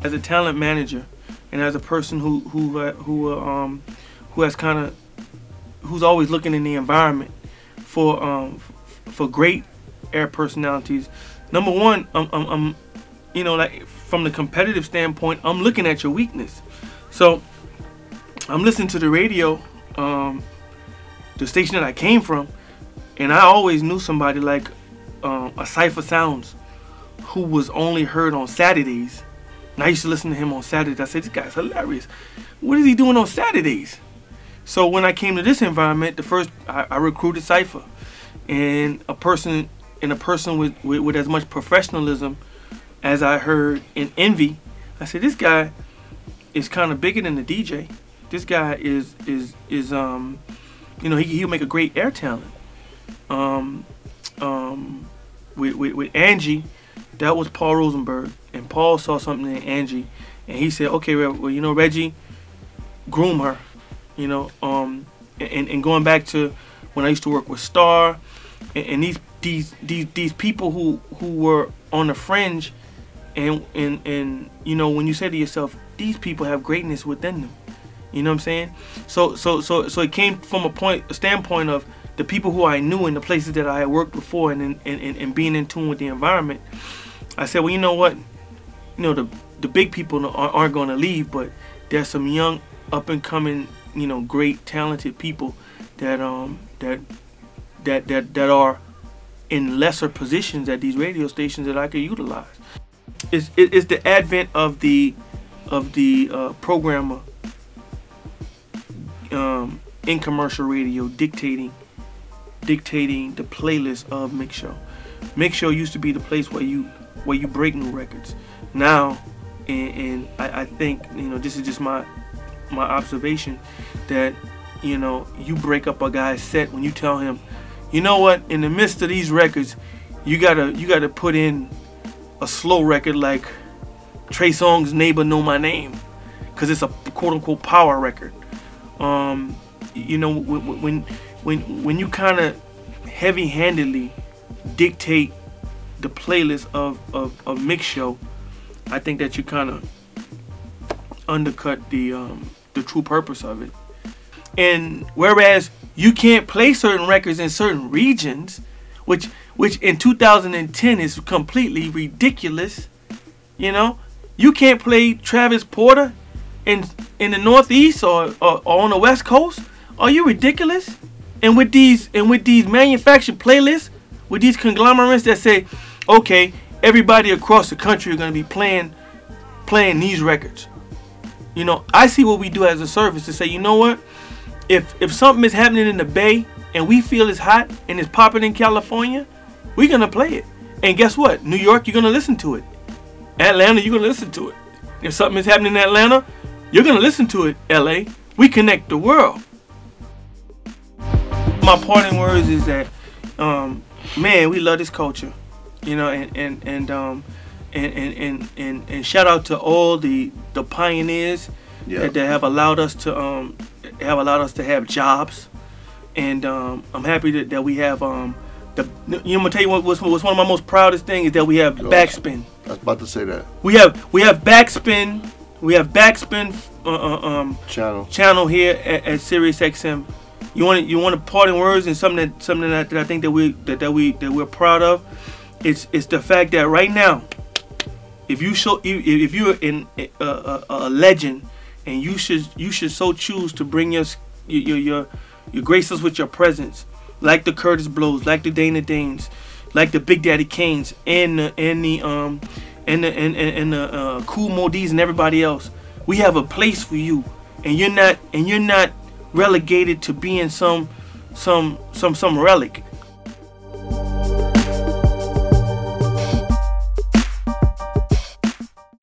as a talent manager and as a person who's always looking in the environment for great air personalities. Number one, I'm you know, like from the competitive standpoint, I'm looking at your weakness. So I'm listening to the radio, the station that I came from, and I always knew somebody like a Cypher Sounds, who was only heard on Saturdays. And I used to listen to him on Saturdays. I said, this guy's hilarious. What is he doing on Saturdays? So when I came to this environment, I recruited Cypher, and a person with as much professionalism as I heard in Envy. I said, this guy is kind of bigger than the DJ. This guy is you know, he'll make a great air talent. With Angie, that was Paul Rosenberg, and Paul saw something in Angie, and he said, okay, well, you know, Reggie, groom her, you know, and going back to when I used to work with Star, and these people who were on the fringe, and you know, when you say to yourself, these people have greatness within them, you know what I'm saying? So it came from a standpoint of the people who I knew in the places that I had worked before, and being in tune with the environment. I said, well, you know what? You know, the big people aren't going to leave, but there's some young, up and coming, you know, great, talented people that are in lesser positions at these radio stations that I could utilize. It's the advent of the programmer in commercial radio dictating the playlist of Mix Show. Mix Show used to be the place where you break new records. Now, and I think, you know, this is just my observation, that, you know, you break up a guy's set when you tell him, you know what, in the midst of these records, you gotta put in a slow record like Trey Songz's Neighbor Know My Name, because it's a quote-unquote power record. You know, when you kind of heavy-handedly dictate the playlist of Mix Show, I think that you kind of undercut the true purpose of it. And whereas you can't play certain records in certain regions, which in 2010 is completely ridiculous, you know, you can't play Travis Porter in the Northeast or on the West Coast. Are you ridiculous? And with these manufactured playlists, with these conglomerates that say, okay, everybody across the country are going to be playing these records. You know, I see what we do as a service to say, you know what? If something is happening in the Bay and we feel it's hot and it's popping in California, we're going to play it. And guess what? New York, you're going to listen to it. Atlanta, you're going to listen to it. If something is happening in Atlanta, you're going to listen to it, LA. We connect the world. My parting words is that, man, we love this culture, you know, and shout out to all the pioneers that have allowed us to have jobs, and I'm happy that we have you know, I'm gonna tell you what's one of my most proudest things is that we have Backspin. I was about to say that. We have Backspin. We have Backspin channel here at Sirius XM. You want parting words and something that I think that we're proud of. It's the fact that right now, if you're in a legend, and you should so choose to bring your grace us with your presence, like the Curtis Blows, like the Dana Danes, like the Big Daddy Kanes, and the Cool Modis and everybody else. We have a place for you, and you're not relegated to being some relic.